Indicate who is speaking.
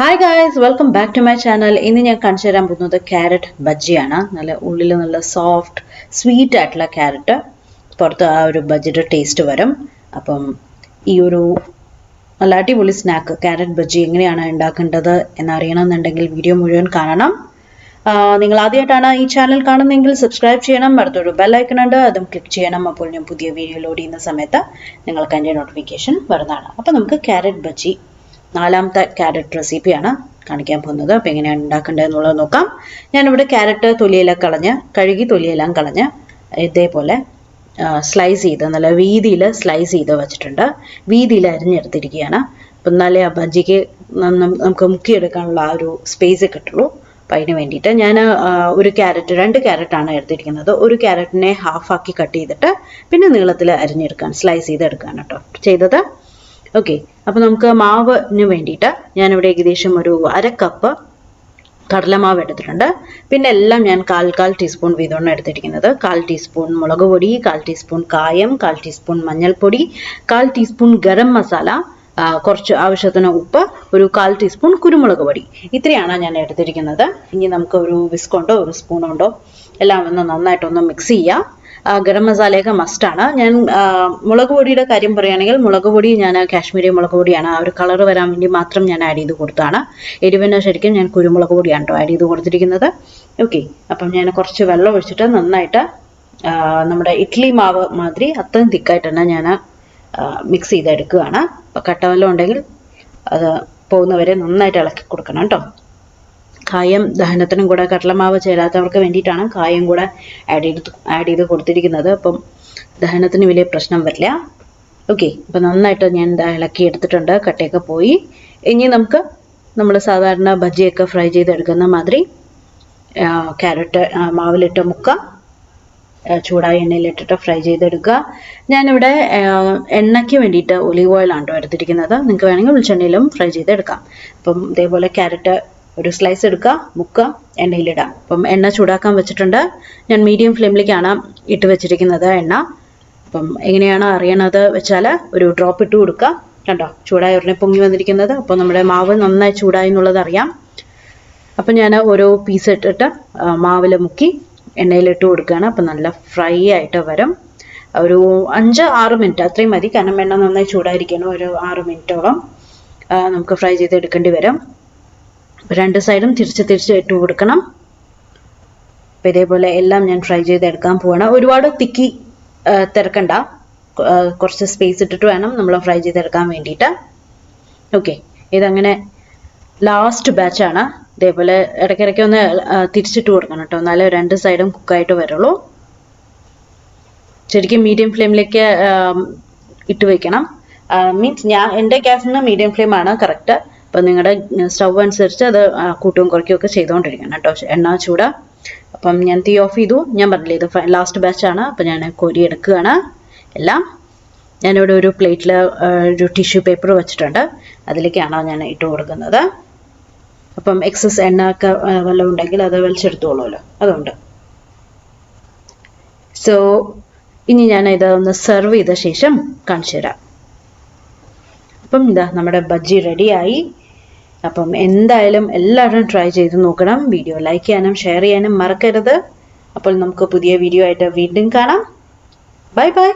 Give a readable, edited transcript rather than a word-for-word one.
Speaker 1: Hi guys, welcome back to my channel. ഇന്ന് ഞാൻ കാണിച്ചു തരാൻ പോകുന്നത് ക്യാരറ്റ് ബജ്ജിയാണ്. നല്ല ഉള്ളിൽ നല്ല സോഫ്റ്റ് സ്വീറ്റ് ആയിട്ടുള്ള ക്യാരറ്റ് പുറത്ത് ആ ഒരു ബജ്ജിയുടെ ടേസ്റ്റ് വരും. അപ്പം ഈ ഒരു നല്ല അടിപൊളി സ്നാക്ക് ക്യാരറ്റ് ബജ്ജി എങ്ങനെയാണ് ഉണ്ടാക്കേണ്ടത് എന്നറിയണമെന്നുണ്ടെങ്കിൽ വീഡിയോ മുഴുവൻ കാണണം. നിങ്ങൾ ആദ്യമായിട്ടാണ് ഈ ചാനൽ കാണുന്നതെങ്കിൽ സബ്സ്ക്രൈബ് ചെയ്യണം. അടുത്തൊരു ബെൽ ഐക്കൺ ഉണ്ട്, അതും ക്ലിക്ക് ചെയ്യണം. അപ്പോൾ ഞാൻ പുതിയ വീഡിയോ ലോഡ് ചെയ്യുന്ന സമയത്ത് നിങ്ങൾക്ക് അതിൻ്റെ നോട്ടിഫിക്കേഷൻ വരുന്നതാണ്. അപ്പോൾ നമുക്ക് ക്യാരറ്റ് ബജ്ജി നാലാമത്തെ ക്യാരറ്റ് റെസിപ്പിയാണ് കാണിക്കാൻ പോകുന്നത്. അപ്പോൾ എങ്ങനെയാണ് ഉണ്ടാക്കേണ്ടതെന്നുള്ളത് നോക്കാം. ഞാനിവിടെ ക്യാരറ്റ് തൊലിയെല്ലാം കളഞ്ഞ് കഴുകി തൊലിയെല്ലാം കളഞ്ഞ് ഇതേപോലെ സ്ലൈസ് ചെയ്ത് നല്ല വീതിയിൽ സ്ലൈസ് ചെയ്ത് വെച്ചിട്ടുണ്ട്. വീതിയിൽ അരിഞ്ഞെടുത്തിരിക്കുകയാണ്. അപ്പം എന്നാലേ ആ ബജ്ജിക്ക് നമുക്ക് മുക്കിയെടുക്കാനുള്ള ആ ഒരു സ്പേസ് കിട്ടുള്ളൂ. അപ്പം അതിന് വേണ്ടിയിട്ട് ഞാൻ രണ്ട് ക്യാരറ്റാണ് എടുത്തിരിക്കുന്നത്. ഒരു ക്യാരറ്റിനെ ഹാഫാക്കി കട്ട് ചെയ്തിട്ട് പിന്നെ നീളത്തിൽ അരിഞ്ഞെടുക്കാൻ സ്ലൈസ് ചെയ്തെടുക്കുകയാണ് കേട്ടോ ചെയ്തത്. ഓക്കെ, അപ്പോൾ നമുക്ക് മാവിന് വേണ്ടിയിട്ട് ഞാനിവിടെ ഏകദേശം ഒരു 1/2 കപ്പ് കടലമാവ് എടുത്തിട്ടുണ്ട്. പിന്നെ എല്ലാം ഞാൻ കാൽ ടീസ്പൂൺ വീതമാണ് എടുത്തിരിക്കുന്നത്. 1/4 ടീസ്പൂൺ മുളക് പൊടി, 1/4 ടീസ്പൂൺ കായം, 1/4 ടീസ്പൂൺ മഞ്ഞൾപ്പൊടി, 1/4 ടീസ്പൂൺ ഗരം മസാല, കുറച്ച് ആവശ്യത്തിന് ഉപ്പ്, ഒരു 1/4 ടീസ്പൂൺ കുരുമുളക് പൊടി. ഇത്രയാണ് ഞാൻ എടുത്തിരിക്കുന്നത്. ഇനി നമുക്ക് ഒരു വിസ്കോണ്ടോ ഒരു സ്പൂണുണ്ടോ എല്ലാം ഒന്ന് നന്നായിട്ടൊന്ന് മിക്സ് ചെയ്യാം. ഗരം മസാലയൊക്കെ മസ്റ്റാണ്. ഞാൻ മുളക് പൊടിയുടെ കാര്യം പറയുകയാണെങ്കിൽ മുളക് പൊടി ഞാൻ കാശ്മീരി മുളക് പൊടിയാണ്. ആ ഒരു കളർ വരാൻ വേണ്ടി മാത്രം ഞാൻ ആഡ് ചെയ്ത് കൊടുത്താണ്. എരിവിന് ശരിക്കും ഞാൻ കുരുമുളക് പൊടിയാണ് കേട്ടോ ആഡ് ചെയ്ത് കൊടുത്തിരിക്കുന്നത്. ഓക്കെ, അപ്പം ഞാൻ കുറച്ച് വെള്ളം ഒഴിച്ചിട്ട് നന്നായിട്ട് നമ്മുടെ ഇഡ്ഡലി മാവ് മാതിരി അത്രയും തിക്കായിട്ട് തന്നെ ഞാൻ മിക്സ് ചെയ്തെടുക്കുകയാണ്. അപ്പോൾ കട്ടവെള്ളം ഉണ്ടെങ്കിൽ അത് പോകുന്നവരെ നന്നായിട്ട് ഇളക്കി കൊടുക്കണം കേട്ടോ. കായം ദഹനത്തിനും കൂടെ കടലമാവ് ചേരാത്തവർക്ക് വേണ്ടിയിട്ടാണ് കായം കൂടെ ആഡ് ചെയ്ത് കൊടുത്തിരിക്കുന്നത്. അപ്പം ദഹനത്തിന് വലിയ പ്രശ്നം വരില്ല. ഓക്കെ, അപ്പം നന്നായിട്ട് ഞാൻ ഇളക്കി എടുത്തിട്ടുണ്ട്. കട്ടയൊക്കെ പോയി. ഇനി നമ്മൾ സാധാരണ ബജ്ജിയൊക്കെ ഫ്രൈ ചെയ്തെടുക്കുന്ന മാതിരി ക്യാരറ്റ് മാവിലിട്ട് മുക്കുക, ചൂടായ എണ്ണയിലിട്ടിട്ട് ഫ്രൈ ചെയ്തെടുക്കുക. ഞാനിവിടെ എണ്ണയ്ക്ക് വേണ്ടിയിട്ട് ഒലീവ് ഓയിലാണ് എടുത്തിരിക്കുന്നത്. നിങ്ങൾക്ക് വേണമെങ്കിൽ വെളിച്ചെണ്ണയിലും ഫ്രൈ ചെയ്തെടുക്കാം. അപ്പം ഇതേപോലെ ക്യാരറ്റ് ഒരു സ്ലൈസ് എടുക്കുക, മുക്കുക, എണ്ണയിലിടാം. അപ്പം എണ്ണ ചൂടാക്കാൻ വെച്ചിട്ടുണ്ട്. ഞാൻ മീഡിയം ഫ്ലെയിമിലേക്കാണ് ഇട്ട് വെച്ചിരിക്കുന്നത് എണ്ണ. അപ്പം എങ്ങനെയാണ് അറിയണത് വെച്ചാൽ ഒരു ഡ്രോപ്പ് ഇട്ട് കൊടുക്കുക. കണ്ടോ, ചൂടായ ഉടനെ പൊങ്ങി വന്നിരിക്കുന്നത്. അപ്പോൾ നമ്മുടെ മാവ് നന്നായി ചൂടായി എന്നുള്ളത് അറിയാം. അപ്പം ഞാൻ ഓരോ പീസ് ഇട്ടിട്ട് മാവിൽ മുക്കി എണ്ണയിലിട്ട് കൊടുക്കുകയാണ്. അപ്പം നല്ല ഫ്രൈ ആയിട്ട് വരും. ഒരു 5-6 മിനിറ്റ് അത്രയും മതി. കാരണം എണ്ണ നന്നായി ചൂടായിരിക്കണം. ഒരു 6 മിനിറ്റോളം നമുക്ക് ഫ്രൈ ചെയ്തെടുക്കേണ്ടി വരും. രണ്ട് സൈഡും തിരിച്ച് ഇട്ട് കൊടുക്കണം. അപ്പം ഇതേപോലെ എല്ലാം ഞാൻ ഫ്രൈ ചെയ്തെടുക്കാൻ പോവാണ്. ഒരുപാട് തിക്കി തിരക്കണ്ട, കുറച്ച് സ്പേസ് ഇട്ടിട്ട് വേണം നമ്മൾ ഫ്രൈ ചെയ്തെടുക്കാൻ വേണ്ടിയിട്ട്. ഓക്കെ, ഇതങ്ങനെ ലാസ്റ്റ് ബാച്ചാണ്. ഇതേപോലെ ഇടയ്ക്കിടയ്ക്ക് ഒന്ന് തിരിച്ചിട്ട് കൊടുക്കണം കേട്ടോ, എന്നാലേ രണ്ട് സൈഡും കുക്കായിട്ട് വരുള്ളൂ. ശരിക്കും മീഡിയം ഫ്ലെയിമിലേക്ക് ഇട്ട് വയ്ക്കണം. മീൻസ് എൻ്റെ ഗ്യാസിന് മീഡിയം ഫ്ലെയിമാണ് കറക്റ്റ്. അപ്പം നിങ്ങളുടെ സ്റ്റവ് അനുസരിച്ച് അത് കൂട്ടും കുറയ്ക്കുകയൊക്കെ ചെയ്തുകൊണ്ടിരിക്കണം കേട്ടോ. എണ്ണ ചൂട്. അപ്പം ഞാൻ തീ ഓഫ് ചെയ്തു. ഞാൻ പറഞ്ഞില്ലേ ഇത് ലാസ്റ്റ് ബാച്ചാണ്. അപ്പം ഞാൻ കോരി എടുക്കുകയാണ് എല്ലാം. ഞാനിവിടെ ഒരു പ്ലേറ്റിൽ ഒരു ടിഷ്യൂ പേപ്പർ വെച്ചിട്ടുണ്ട്. അതിലേക്കാണ് ഞാൻ ഇട്ട് കൊടുക്കുന്നത്. അപ്പം എക്സസ് എണ്ണ ഒക്കെ വല്ലതും ഉണ്ടെങ്കിൽ അത് വലിച്ചെടുത്തോളൂല്ലോ, അതുകൊണ്ട്. സോ ഇനി ഞാൻ ഇത് ഒന്ന് സെർവ് ചെയ്ത ശേഷം കാണിച്ചു തരാം. അപ്പം ഇതാ നമ്മുടെ ബജ്ജി റെഡിയായി. അപ്പം എന്തായാലും എല്ലാവരും ട്രൈ ചെയ്ത് നോക്കണം. വീഡിയോ ലൈക്ക് ചെയ്യാനും ഷെയർ ചെയ്യാനും മറക്കരുത്. അപ്പോൾ നമുക്ക് പുതിയ വീഡിയോ ആയിട്ട് വീണ്ടും കാണാം. Bye bye.